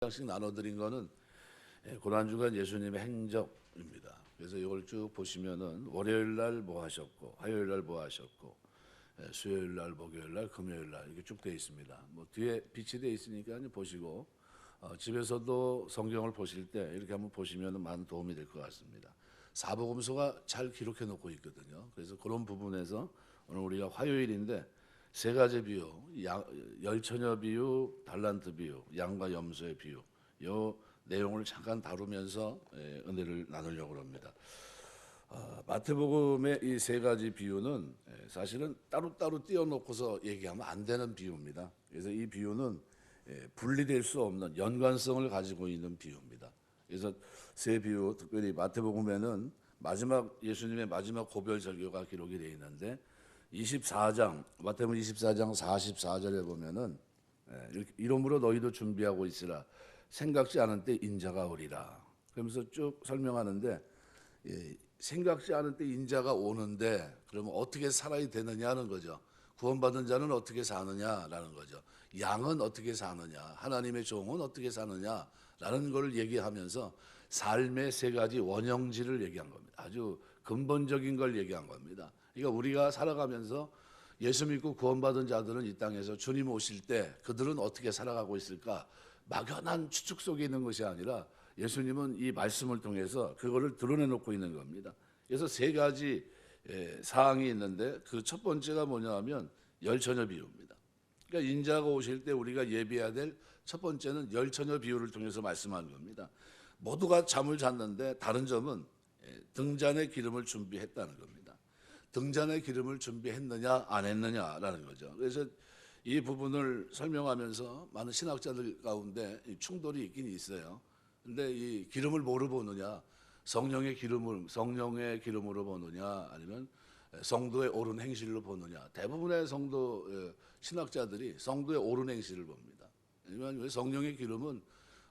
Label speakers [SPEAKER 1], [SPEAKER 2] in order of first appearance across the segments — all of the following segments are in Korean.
[SPEAKER 1] 장씩 나눠드린 거는 고난주간 예수님의 행적입니다. 그래서 이걸 쭉 보시면은 월요일 날 뭐 하셨고, 화요일 날 뭐 하셨고, 수요일 날, 목요일 날, 금요일 날 이렇게 쭉 되어 있습니다. 뭐 뒤에 빛이 되어 있으니까 보시고 집에서도 성경을 보실 때 이렇게 한번 보시면 많은 도움이 될 것 같습니다. 사복음서가 잘 기록해 놓고 있거든요. 그래서 그런 부분에서 오늘 우리가 화요일인데 세 가지 비유, 열처녀 비유, 달란트 비유, 양과 염소의 비유, 이 내용을 잠깐 다루면서 은혜를 나누려고 합니다. 마태복음의 이 세 가지 비유는 사실은 따로따로 띄워놓고서 얘기하면 안 되는 비유입니다. 그래서 이 비유는 분리될 수 없는 연관성을 가지고 있는 비유입니다. 그래서 세 비유, 특별히 마태복음에는 예수님의 마지막 고별 설교가 기록이 되어 있는데 24장, 마태복음 24장 44절에 보면은 이러므로 너희도 준비하고 있으라. 생각지 않은 때 인자가 오리라. 그러면서 쭉 설명하는데 생각지 않은 때 인자가 오는데 그러면 어떻게 살아야 되느냐는 거죠. 구원받은 자는 어떻게 사느냐라는 거죠. 양은 어떻게 사느냐, 하나님의 종은 어떻게 사느냐라는 걸 얘기하면서 삶의 세 가지 원형질을 얘기한 겁니다. 아주 근본적인 걸 얘기한 겁니다. 그러니까 우리가 살아가면서 예수 믿고 구원받은 자들은 이 땅에서 주님 오실 때 그들은 어떻게 살아가고 있을까? 막연한 추측 속에 있는 것이 아니라 예수님은 이 말씀을 통해서 그거를 드러내놓고 있는 겁니다. 그래서 세 가지 사항이 있는데 그 첫 번째가 뭐냐 하면 열처녀 비유입니다. 그러니까 인자가 오실 때 우리가 예비해야 될 첫 번째는 열처녀 비유를 통해서 말씀하는 겁니다. 모두가 잠을 잤는데 다른 점은 등잔의 기름을 준비했다는 겁니다. 등잔의 기름을 준비했느냐 안 했느냐라는 거죠. 그래서 이 부분을 설명하면서 많은 신학자들 가운데 충돌이 있긴 있어요. 근데 이 기름을 뭐로 보느냐? 성령의 기름으로 보느냐 아니면 성도의 옳은 행실로 보느냐? 대부분의 성도 신학자들이 성도의 옳은 행실을 봅니다. 왜냐하면 성령의 기름은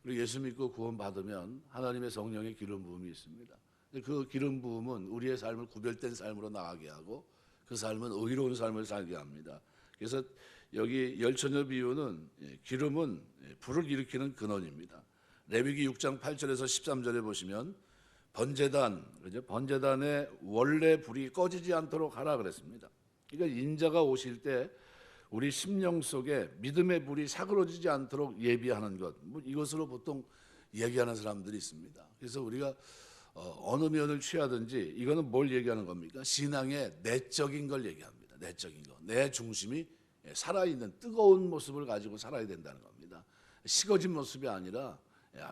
[SPEAKER 1] 우리 예수 믿고 구원 받으면 하나님의 성령의 기름 부음이 있습니다. 그 기름 부음은 우리의 삶을 구별된 삶으로 나가게 하고 그 삶은 의로운 삶을 살게 합니다. 그래서 여기 열처녀 비유는 기름은 불을 일으키는 근원입니다. 레위기 6장 8절에서 13절에 보시면 번제단의 원래 불이 꺼지지 않도록 하라 그랬습니다. 그러니까 인자가 오실 때 우리 심령 속에 믿음의 불이 사그러지지 않도록 예비하는 것, 이것으로 보통 얘기하는 사람들이 있습니다. 그래서 우리가 어느 면을 취하든지 이거는 뭘 얘기하는 겁니까? 신앙의 내적인 걸 얘기합니다. 내적인 거, 내 중심이 살아있는 뜨거운 모습을 가지고 살아야 된다는 겁니다. 식어진 모습이 아니라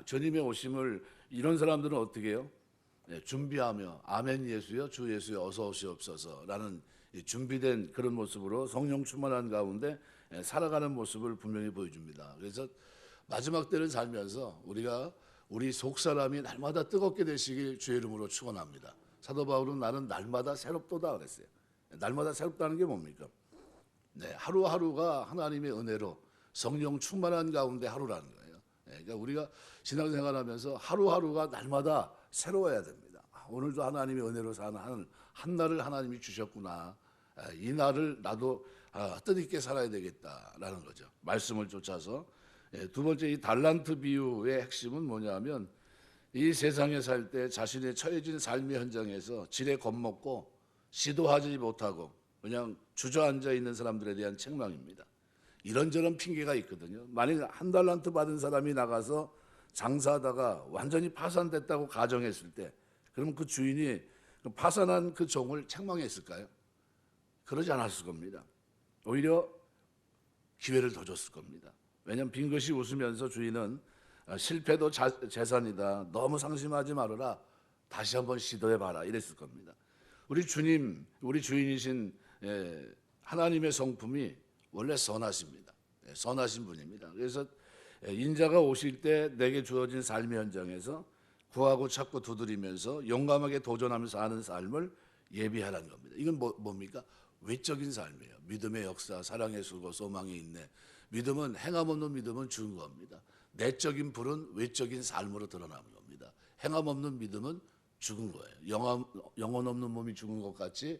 [SPEAKER 1] 주님의 오심을 이런 사람들은 어떻게 해요? 준비하며 아멘 예수여 주 예수여 어서 오시옵소서라는 준비된 그런 모습으로 성령 충만한 가운데 살아가는 모습을 분명히 보여줍니다. 그래서 마지막 때를 살면서 우리가 우리 속사람이 날마다 뜨겁게 되시길 주의 이름으로 축원합니다. 사도 바울은 나는 날마다 새롭도다 그랬어요. 날마다 새롭다는 게 뭡니까? 하루하루가 하나님의 은혜로 성령 충만한 가운데 하루라는 거예요. 그러니까 우리가 신앙생활하면서 하루하루가 날마다 새로워야 됩니다. 오늘도 하나님의 은혜로 사는 한 날을 하나님이 주셨구나. 이 날을 나도 뜻있게 살아야 되겠다라는 거죠. 말씀을 쫓아서. 두 번째 이 달란트 비유의 핵심은 뭐냐면 이 세상에 살 때 자신의 처해진 삶의 현장에서 지레 겁먹고 시도하지 못하고 그냥 주저앉아 있는 사람들에 대한 책망입니다. 이런저런 핑계가 있거든요. 만약 한 달란트 받은 사람이 나가서 장사하다가 완전히 파산됐다고 가정했을 때 그러면 그 주인이 파산한 그 종을 책망했을까요? 그러지 않았을 겁니다. 오히려 기회를 더 줬을 겁니다. 왜냐하면 빈것이 웃으면서 주인은 실패도 재산이다. 너무 상심하지 말아라. 다시 한번 시도해봐라. 이랬을 겁니다. 우리 주인이신 하나님의 성품이 원래 선하십니다. 선하신 분입니다. 그래서 인자가 오실 때 내게 주어진 삶의 현장에서 구하고 찾고 두드리면서 용감하게 도전하면서 사는 삶을 예비하라는 겁니다. 이건 뭡니까? 외적인 삶이에요. 믿음의 역사, 사랑의 수고, 소망의 인내. 믿음은 행함 없는 믿음은 죽은 겁니다. 내적인 불은 외적인 삶으로 드러나는 겁니다. 행함 없는 믿음은 죽은 거예요. 영혼 없는 몸이 죽은 것 같이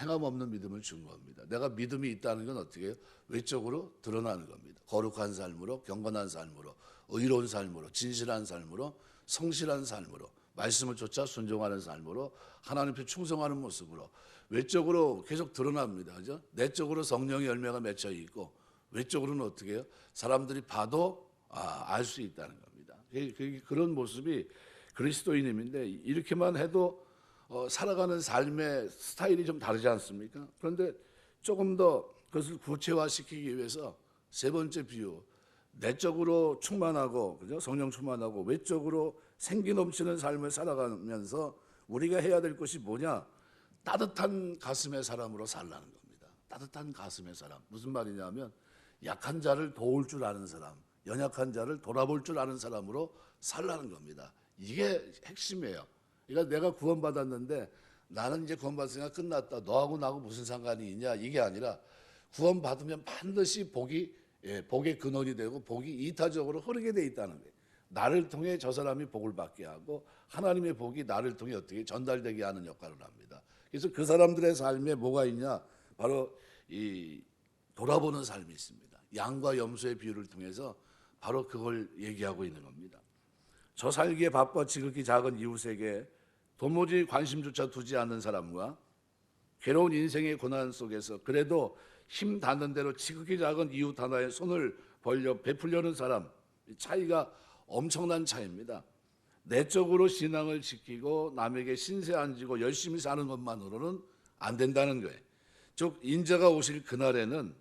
[SPEAKER 1] 행함 없는 믿음을 준 겁니다. 내가 믿음이 있다는 건 어떻게 해요? 외적으로 드러나는 겁니다. 거룩한 삶으로, 경건한 삶으로, 의로운 삶으로, 진실한 삶으로, 성실한 삶으로, 말씀을 쫓아 순종하는 삶으로, 하나님께 충성하는 모습으로 외적으로 계속 드러납니다. 그죠? 내적으로 성령의 열매가 맺혀 있고 외적으로는 어떻게 해요? 사람들이 봐도 알 수 있다는 겁니다. 그런 모습이 그리스도인임인데 이렇게만 해도 살아가는 삶의 스타일이 좀 다르지 않습니까? 그런데 조금 더 그것을 구체화시키기 위해서 세 번째 비유, 내적으로 충만하고, 그죠? 성령 충만하고 외적으로 생기 넘치는 삶을 살아가면서 우리가 해야 될 것이 뭐냐? 따뜻한 가슴의 사람으로 살라는 겁니다. 따뜻한 가슴의 사람. 무슨 말이냐면 약한 자를 도울 줄 아는 사람, 연약한 자를 돌아볼 줄 아는 사람으로 살라는 겁니다. 이게 핵심이에요. 그러니까 내가 구원받았는데 나는 이제 구원받았으니까 끝났다. 너하고 나하고 무슨 상관이 있냐? 이게 아니라 구원받으면 반드시 복의 근원이 되고 복이 이타적으로 흐르게 돼 있다는 거예요. 나를 통해 저 사람이 복을 받게 하고 하나님의 복이 나를 통해 어떻게 전달되게 하는 역할을 합니다. 그래서 그 사람들의 삶에 뭐가 있냐? 바로 이 돌아보는 삶이 있습니다. 양과 염소의 비유를 통해서 바로 그걸 얘기하고 있는 겁니다. 저 살기에 바빠 지극히 작은 이웃에게 도무지 관심조차 두지 않는 사람과 괴로운 인생의 고난 속에서 그래도 힘 닿는 대로 지극히 작은 이웃 하나에 손을 벌려 베풀려는 사람, 차이가 엄청난 차이입니다. 내적으로 신앙을 지키고 남에게 신세 안 지고 열심히 사는 것만으로는 안 된다는 거예요. 즉 인자가 오실 그날에는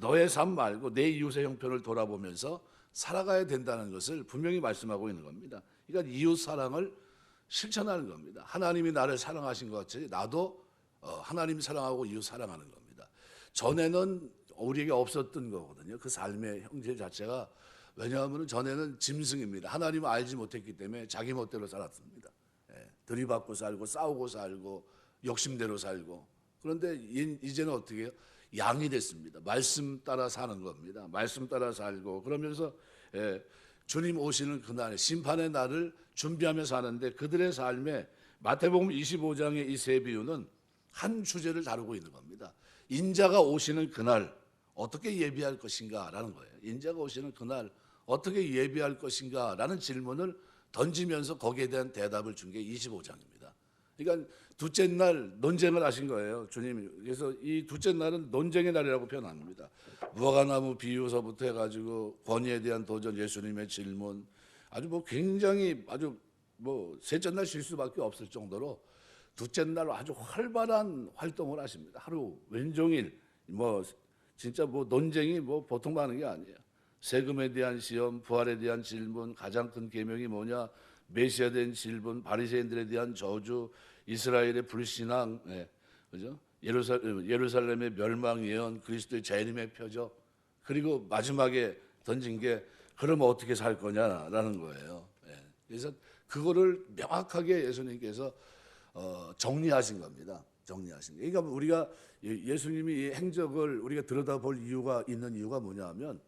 [SPEAKER 1] 너의 삶 말고 내 이웃의 형편을 돌아보면서 살아가야 된다는 것을 분명히 말씀하고 있는 겁니다. 그러니까 이웃 사랑을 실천하는 겁니다. 하나님이 나를 사랑하신 것 같이 나도 하나님 사랑하고 이웃 사랑하는 겁니다. 전에는 우리에게 없었던 거거든요. 그 삶의 형질 자체가. 왜냐하면 전에는 짐승입니다. 하나님을 알지 못했기 때문에 자기 멋대로 살았습니다. 들이받고 살고 싸우고 살고 욕심대로 살고. 그런데 이제는 어떻게 해요? 양이 됐습니다. 말씀 따라 사는 겁니다. 말씀 따라 살고 그러면서 주님 오시는 그날 심판의 날을 준비하며 사는데 그들의 삶에 마태복음 25장의 이 세 비유는 한 주제를 다루고 있는 겁니다. 인자가 오시는 그날 어떻게 예비할 것인가라는 거예요. 인자가 오시는 그날 어떻게 예비할 것인가라는 질문을 던지면서 거기에 대한 대답을 준 게 25장입니다. 그러니까 둘째 날 논쟁을 하신 거예요, 주님이. 그래서 이 둘째 날은 논쟁의 날이라고 표현합니다. 무화과나무 비유서부터 해가지고 권위에 대한 도전, 예수님의 질문, 아주 뭐 굉장히 아주 뭐 셋째 날 쉴 수밖에 없을 정도로 둘째 날 아주 활발한 활동을 하십니다. 하루 왼종일 뭐 진짜 뭐 논쟁이 뭐 보통 많은 게 아니에요. 세금에 대한 시험, 부활에 대한 질문, 가장 큰 계명이 뭐냐, 메시아에 대한 질문, 바리새인들에 대한 저주, 이스라엘의 불신앙, 그죠? 예루살렘의 멸망 예언, 그리스도의 재림의 표적, 그리고 마지막에 던진 게 그럼 어떻게 살 거냐라는 거예요. 그래서 그거를 명확하게 예수님께서 정리하신 겁니다. 정리하신. 그러니까 우리가 예수님이 이 행적을 우리가 들여다볼 이유가 있는 이유가 뭐냐하면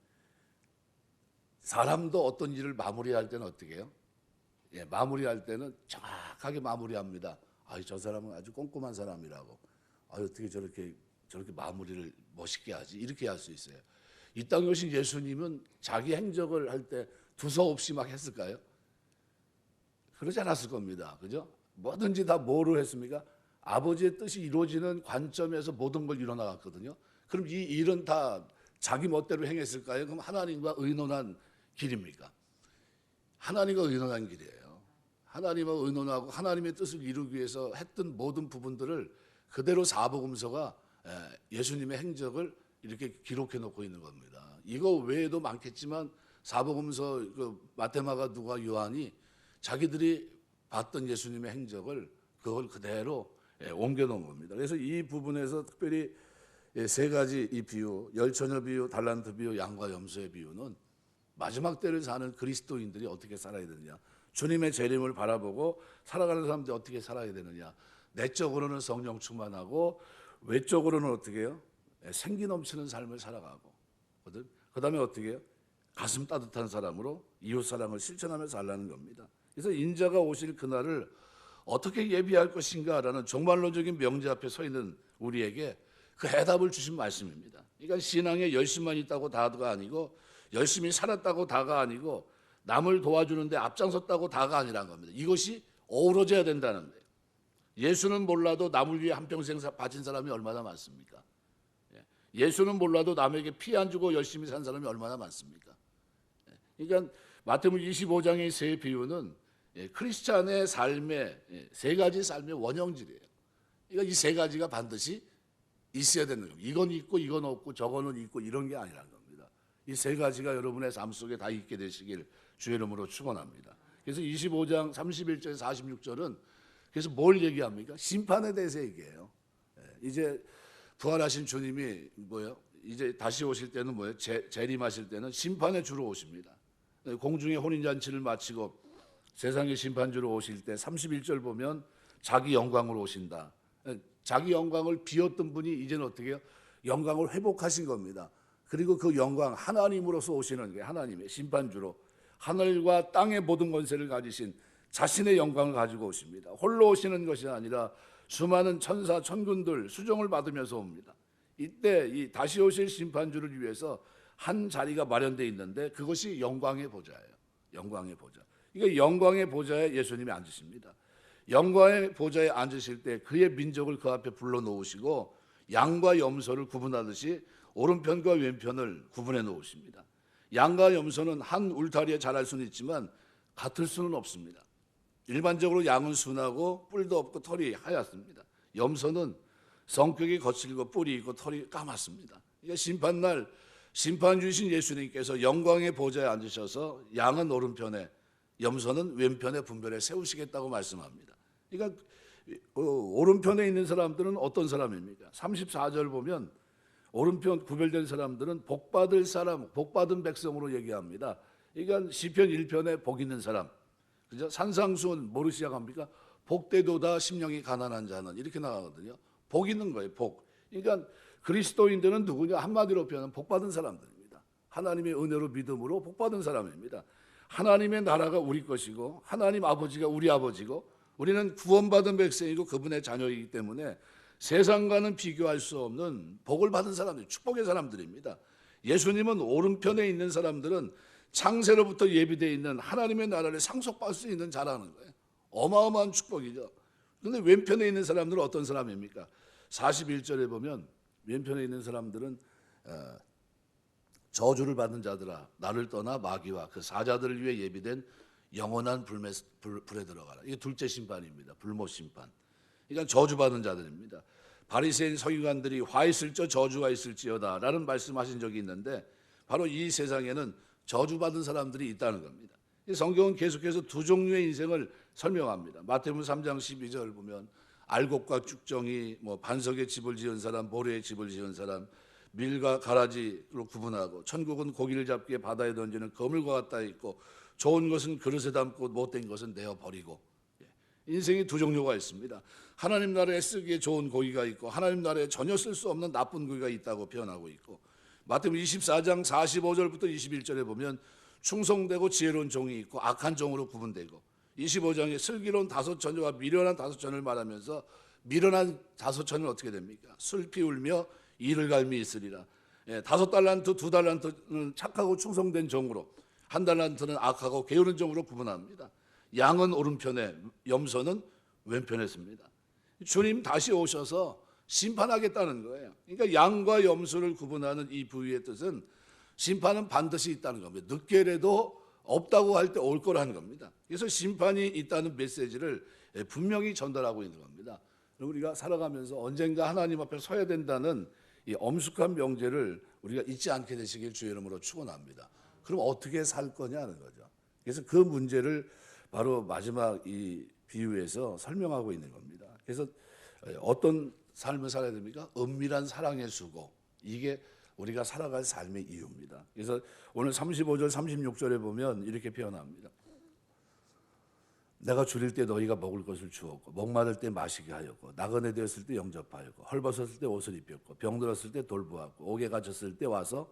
[SPEAKER 1] 사람도 어떤 일을 마무리할 때는 어떻게 해요? 마무리할 때는 정확하게 마무리합니다. 저 사람은 아주 꼼꼼한 사람이라고. 어떻게 저렇게 마무리를 멋있게 하지? 이렇게 할 수 있어요. 이 땅에 오신 예수님은 자기 행적을 할 때 두서없이 막 했을까요? 그러지 않았을 겁니다. 그죠? 뭐든지 다 뭐로 했습니까? 아버지의 뜻이 이루어지는 관점에서 모든 걸 이뤄나갔거든요. 그럼 이 일은 다 자기 멋대로 행했을까요? 그럼 하나님과 의논한 길입니까? 하나님과 의논한 길이에요. 하나님과 의논하고 하나님의 뜻을 이루기 위해서 했던 모든 부분들을 그대로 사복음서가 예수님의 행적을 이렇게 기록해 놓고 있는 겁니다. 이거 외에도 많겠지만 사복음서 마태, 마가, 누가, 요한이 자기들이 봤던 예수님의 행적을 그걸 그대로 옮겨 놓은 겁니다. 그래서 이 부분에서 특별히 세 가지 이 비유, 열처녀 비유, 달란트 비유, 양과 염소의 비유는 마지막 때를 사는 그리스도인들이 어떻게 살아야 되느냐, 주님의 재림을 바라보고 살아가는 사람들이 어떻게 살아야 되느냐, 내적으로는 성령 충만하고 외적으로는 어떻게 해요? 생기 넘치는 삶을 살아가고, 그 다음에 어떻게 해요? 가슴 따뜻한 사람으로 이웃 사랑을 실천하며 살라는 겁니다. 그래서 인자가 오실 그날을 어떻게 예비할 것인가라는 종말론적인 명제 앞에 서 있는 우리에게 그 해답을 주신 말씀입니다. 그러니까 신앙에 열심만 있다고 다가 아니고 열심히 살았다고 다가 아니고 남을 도와주는데 앞장섰다고 다가 아니라는 겁니다. 이것이 어우러져야 된다는 거예요. 예수는 몰라도 남을 위해 한평생 바친 사람이 얼마나 많습니까? 예수는 몰라도 남에게 피 안 주고 열심히 산 사람이 얼마나 많습니까? 그러니까 마태복음 25장의 세 비유는 크리스찬의 삶의 세 가지 삶의 원형질이에요. 그러니까 이 세 가지가 반드시 있어야 되는 겁니다. 이건 있고 이건 없고 저거는 있고 이런 게 아니라는 겁니다. 이 세 가지가 여러분의 삶 속에 다 있게 되시길 주의 이름으로 축원합니다. 그래서 25장 31절에서 46절은 그래서 뭘 얘기합니까? 심판에 대해서 얘기해요. 이제 부활하신 주님이 뭐예요? 이제 다시 오실 때는 뭐예요? 재림하실 때는 심판의 주로 오십니다. 공중의 혼인잔치를 마치고 세상의 심판주로 오실 때 31절 보면 자기 영광으로 오신다. 자기 영광을 비웠던 분이 이제는 어떻게 해요? 영광을 회복하신 겁니다. 그리고 그 영광 하나님으로서 오시는 게 하나님의 심판주로 하늘과 땅의 모든 권세를 가지신 자신의 영광을 가지고 오십니다. 홀로 오시는 것이 아니라 수많은 천사 천군들 수종을 받으면서 옵니다. 이때 이 다시 오실 심판주를 위해서 한 자리가 마련되어 있는데 그것이 영광의 보좌예요. 영광의 보좌. 이게 영광의 보좌에 예수님이 앉으십니다. 영광의 보좌에 앉으실 때 그의 민족을 그 앞에 불러놓으시고 양과 염소를 구분하듯이 오른편과 왼편을 구분해 놓으십니다. 양과 염소는 한 울타리에 자랄 수는 있지만 같을 수는 없습니다. 일반적으로 양은 순하고 뿔도 없고 털이 하얗습니다. 염소는 성격이 거칠고 뿔이 있고 털이 까맣습니다. 그러니까 심판날 심판주이신 예수님께서 영광의 보좌에 앉으셔서 양은 오른편에 염소는 왼편에 분별해 세우시겠다고 말씀합니다. 그러니까 오른편에 있는 사람들은 어떤 사람입니까? 34절 보면 오른편 구별된 사람들은 복받을 사람, 복받은 백성으로 얘기합니다. 그러니까 시편 1편에 복 있는 사람, 그죠? 산상수훈 뭐로 시작합니까? 복되도다 심령이 가난한 자는 이렇게 나가거든요. 복 있는 거예요. 복. 그러니까 그리스도인들은 누구냐? 한마디로 표현하면 복받은 사람들입니다. 하나님의 은혜로 믿음으로 복받은 사람입니다. 하나님의 나라가 우리 것이고 하나님 아버지가 우리 아버지고 우리는 구원받은 백성이고 그분의 자녀이기 때문에 세상과는 비교할 수 없는 복을 받은 사람들, 축복의 사람들입니다. 예수님은 오른편에 있는 사람들은 창세로부터 예비되어 있는 하나님의 나라를 상속받을 수 있는 자라는 거예요. 어마어마한 축복이죠. 그런데 왼편에 있는 사람들은 어떤 사람입니까? 41절에 보면 왼편에 있는 사람들은 저주를 받는 자들아 나를 떠나 마귀와 그 사자들을 위해 예비된 영원한 불에 들어가라. 이게 둘째 심판입니다. 불못 심판. 그러니까 저주받은 자들입니다. 바리새인 서기관들이 화 있을저 저주가 있을지어다 라는 말씀하신 적이 있는데 바로 이 세상에는 저주받은 사람들이 있다는 겁니다. 성경은 계속해서 두 종류의 인생을 설명합니다. 마태복음 3장 12절 보면 알곡과 쭉정이 반석에 집을 지은 사람, 모래에 집을 지은 사람, 밀과 가라지로 구분하고 천국은 고기를 잡기에 바다에 던지는 거물과 같다 있고 좋은 것은 그릇에 담고 못된 것은 내어버리고. 인생이 두 종류가 있습니다. 하나님 나라에 쓰기에 좋은 고기가 있고 하나님 나라에 전혀 쓸 수 없는 나쁜 고기가 있다고 표현하고 있고 마태복음 24장 45절부터 21절에 보면 충성되고 지혜로운 종이 있고 악한 종으로 구분되고 25장에 슬기로운 다섯 처녀와 미련한 다섯 처녀를 말하면서 미련한 다섯 처녀는 어떻게 됩니까? 슬피 울며 이를 갈미 있으리라. 다섯 달란트, 두 달란트는 착하고 충성된 종으로 한 달란트는 악하고 게으른 종으로 구분합니다. 양은 오른편에 염소는 왼편에 씁니다. 주님 다시 오셔서 심판하겠다는 거예요. 그러니까 양과 염소를 구분하는 이 부위의 뜻은 심판은 반드시 있다는 겁니다. 늦게라도 없다고 할 때 올 거라는 겁니다. 그래서 심판이 있다는 메시지를 분명히 전달하고 있는 겁니다. 우리가 살아가면서 언젠가 하나님 앞에 서야 된다는 이 엄숙한 명제를 우리가 잊지 않게 되시길 주의 이름으로 축원합니다. 그럼 어떻게 살 거냐는 거죠. 그래서 그 문제를 바로 마지막 이 비유에서 설명하고 있는 겁니다. 그래서 어떤 삶을 살아야 됩니까? 은밀한 사랑의 수고. 이게 우리가 살아갈 삶의 이유입니다. 그래서 오늘 35절 36절에 보면 이렇게 표현합니다. 내가 줄일 때 너희가 먹을 것을 주었고 목마를 때 마시게 하였고 나그네 되었을 때 영접하였고 헐벗었을 때 옷을 입혔고 병들었을 때 돌보았고 옥에 갇혔을 때 와서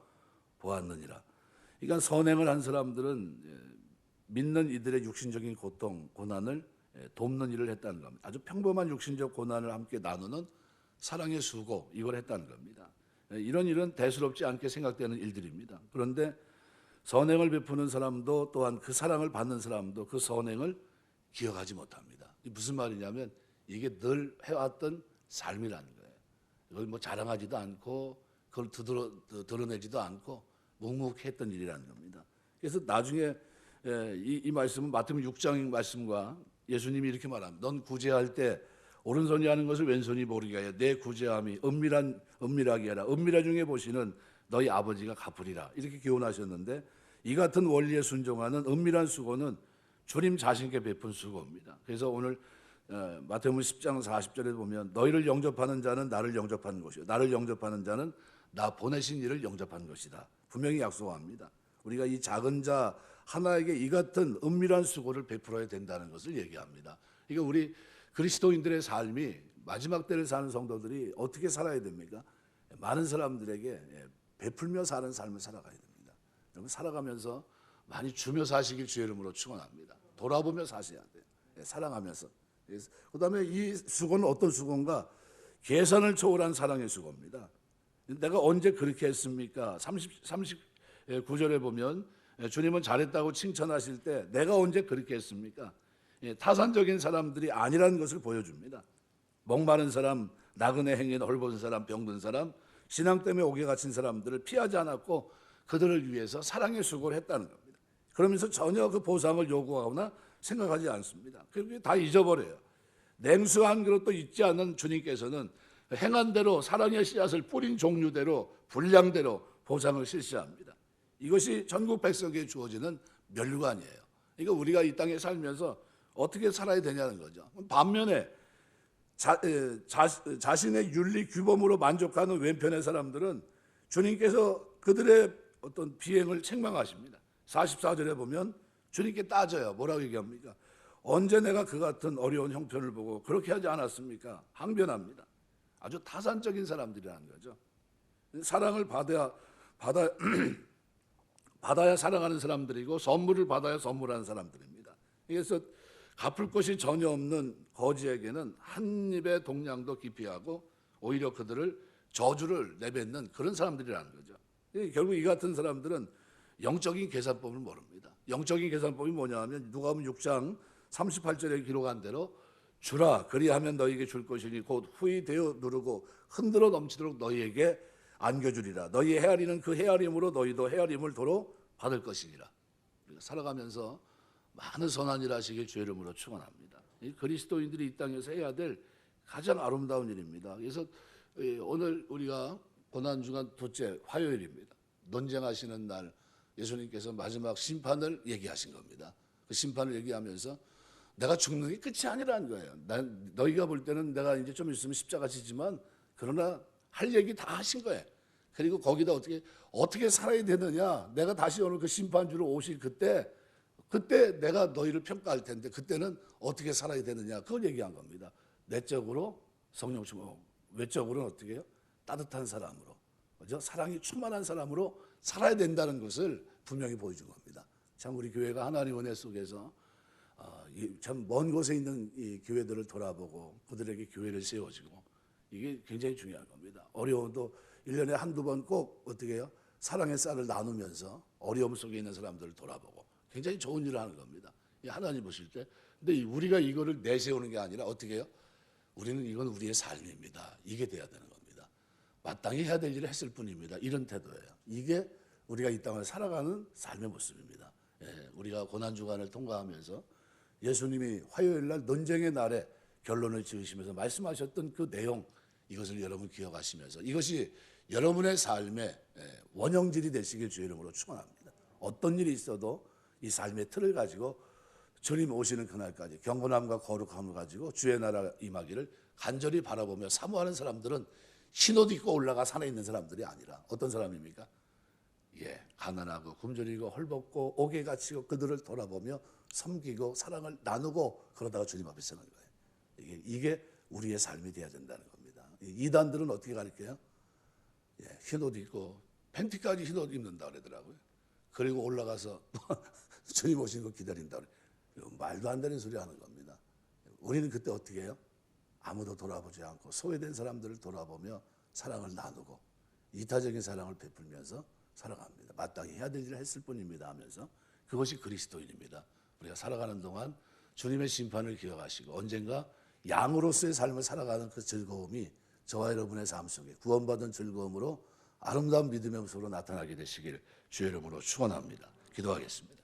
[SPEAKER 1] 보았느니라. 그러니까 선행을 한 사람들은 믿는 이들의 육신적인 고통, 고난을 돕는 일을 했다는 겁니다. 아주 평범한 육신적 고난을 함께 나누는 사랑의 수고, 이걸 했다는 겁니다. 이런 일은 대수롭지 않게 생각되는 일들입니다. 그런데 선행을 베푸는 사람도 또한 그 사랑을 받는 사람도 그 선행을 기억하지 못합니다. 무슨 말이냐면 이게 늘 해왔던 삶이라는 거예요. 이걸 뭐 자랑하지도 않고 그걸 드러내지도 않고 묵묵했던 일이라는 겁니다. 그래서 나중에 이 말씀은 마태복음 6장 말씀과 예수님이 이렇게 말합니다. 넌 구제할 때 오른손이 하는 것을 왼손이 모르게 하여 내 구제함이 은밀하게 하라. 은밀하 중에 보시는 너희 아버지가 갚으리라. 이렇게 교훈하셨는데 이 같은 원리에 순종하는 은밀한 수고는 주님 자신께 베푼 수고입니다. 그래서 오늘 마태복음 10장 40절에 보면 너희를 영접하는 자는 나를 영접하는 것이요 나를 영접하는 자는 나 보내신 이를 영접하는 것이다. 분명히 약속합니다. 우리가 이 작은 자 하나에게 이 같은 은밀한 수고를 베풀어야 된다는 것을 얘기합니다. 그러니까 우리 그리스도인들의 삶이 마지막 때를 사는 성도들이 어떻게 살아야 됩니까? 많은 사람들에게 베풀며 사는 삶을 살아가야 됩니다. 여러분 살아가면서 많이 주며 사시길 주의 이름으로 축원합니다. 돌아보며 사셔야 돼요. 사랑하면서. 그다음에 이 수고는 어떤 수고인가? 계산을 초월한 사랑의 수고입니다. 내가 언제 그렇게 했습니까? 39절에 보면 주님은 잘했다고 칭찬하실 때 내가 언제 그렇게 했습니까? 타산적인 사람들이 아니라는 것을 보여줍니다. 목마른 사람, 나그네 행인, 헐벗은 사람, 병든 사람, 신앙 때문에 옥에 갇힌 사람들을 피하지 않았고 그들을 위해서 사랑의 수고를 했다는 겁니다. 그러면서 전혀 그 보상을 요구하거나 생각하지 않습니다. 그게 다 잊어버려요. 냉수 한 그릇도 잊지 않는 주님께서는 행한 대로 사랑의 씨앗을 뿌린 종류대로 분량대로 보상을 실시합니다. 이것이 전국 백성에게 주어지는 멸관이에요. 그러니까 우리가 이 땅에 살면서 어떻게 살아야 되냐는 거죠. 반면에 자신의 윤리 규범으로 만족하는 왼편의 사람들은 주님께서 그들의 어떤 비행을 책망하십니다. 44절에 보면 주님께 따져요. 뭐라고 얘기합니까? 언제 내가 그 같은 어려운 형편을 보고 그렇게 하지 않았습니까? 항변합니다. 아주 타산적인 사람들이라는 거죠. 사랑을 받아야 사랑하는 사람들이고 선물을 받아야 선물하는 사람들입니다. 그래서 갚을 것이 전혀 없는 거지에게는 한 입의 동량도 기피하고 오히려 그들을 저주를 내뱉는 그런 사람들이라는 거죠. 결국 이 같은 사람들은 영적인 계산법을 모릅니다. 영적인 계산법이 뭐냐 하면 누가복음 6장 38절에 기록한 대로 주라 그리하면 너희에게 줄 것이니 곧 후히 되어 누르고 흔들어 넘치도록 너희에게 안겨주리라. 너희 헤아리는 그 헤아림으로 너희도 헤아림을 도로 받을 것이니라. 살아가면서 많은 선한 일 하시길 주의 이름으로 축원합니다. 그리스도인들이 이 땅에서 해야 될 가장 아름다운 일입니다. 그래서 오늘 우리가 고난주간 둘째 화요일입니다. 논쟁하시는 날 예수님께서 마지막 심판을 얘기하신 겁니다. 그 심판을 얘기하면서 내가 죽는 게 끝이 아니라는 거예요. 너희가 볼 때는 내가 이제 좀 있으면 십자가 지지만 그러나 할 얘기 다 하신 거예요. 그리고 거기다 어떻게 살아야 되느냐. 내가 다시 오늘 그 심판주로 오실 그때 내가 너희를 평가할 텐데 그때는 어떻게 살아야 되느냐. 그걸 얘기한 겁니다. 내적으로 성령 충만, 외적으로는 어떻게 해요? 따뜻한 사람으로, 그죠? 사랑이 충만한 사람으로 살아야 된다는 것을 분명히 보여준 겁니다. 참 우리 교회가 하나님 은혜 속에서 참 먼 곳에 있는 이 교회들을 돌아보고 그들에게 교회를 세워주고 이게 굉장히 중요한 겁니다. 어려워도 1년에 한두 번 꼭 어떻게 해요? 사랑의 쌀을 나누면서 어려움 속에 있는 사람들을 돌아보고 굉장히 좋은 일을 하는 겁니다. 하나님 보실 때. 근데 우리가 이거를 내세우는 게 아니라 어떻게 해요? 우리는 이건 우리의 삶입니다. 이게 돼야 되는 겁니다. 마땅히 해야 될 일을 했을 뿐입니다. 이런 태도예요. 이게 우리가 이 땅을 살아가는 삶의 모습입니다. 우리가 고난주간을 통과하면서 예수님이 화요일 날 논쟁의 날에 결론을 지으시면서 말씀하셨던 그 내용, 이것을 여러분 기억하시면서 이것이 여러분의 삶의 원형질이 되시길 주의 이름으로 축원합니다. 어떤 일이 있어도 이 삶의 틀을 가지고 주님 오시는 그날까지 경건함과 거룩함을 가지고 주의 나라 임하기를 간절히 바라보며 사모하는 사람들은 흰옷 입고 올라가 산에 있는 사람들이 아니라 어떤 사람입니까? 가난하고 굶주리고 헐벗고 옥에 갇히고 그들을 돌아보며 섬기고 사랑을 나누고 그러다가 주님 앞에 서는 거예요. 이게 우리의 삶이 되어야 된다는 겁니다. 이단들은 어떻게 가르쳐요? 흰옷 입고 팬티까지 흰옷 입는다 그러더라고요. 그리고 올라가서 주님 오시는 거 기다린다 그래요. 말도 안 되는 소리 하는 겁니다. 우리는 그때 어떻게 해요? 아무도 돌아보지 않고 소외된 사람들을 돌아보며 사랑을 나누고 이타적인 사랑을 베풀면서 살아갑니다. 마땅히 해야 될 일을 했을 뿐입니다 하면서 그것이 그리스도인입니다. 우리가 살아가는 동안 주님의 심판을 기억하시고 언젠가 양으로서의 삶을 살아가는 그 즐거움이 저와 여러분의 삶 속에 구원받은 즐거움으로 아름다운 믿음의 모습으로 나타나게 되시길 주의 이름으로 축원합니다. 기도하겠습니다.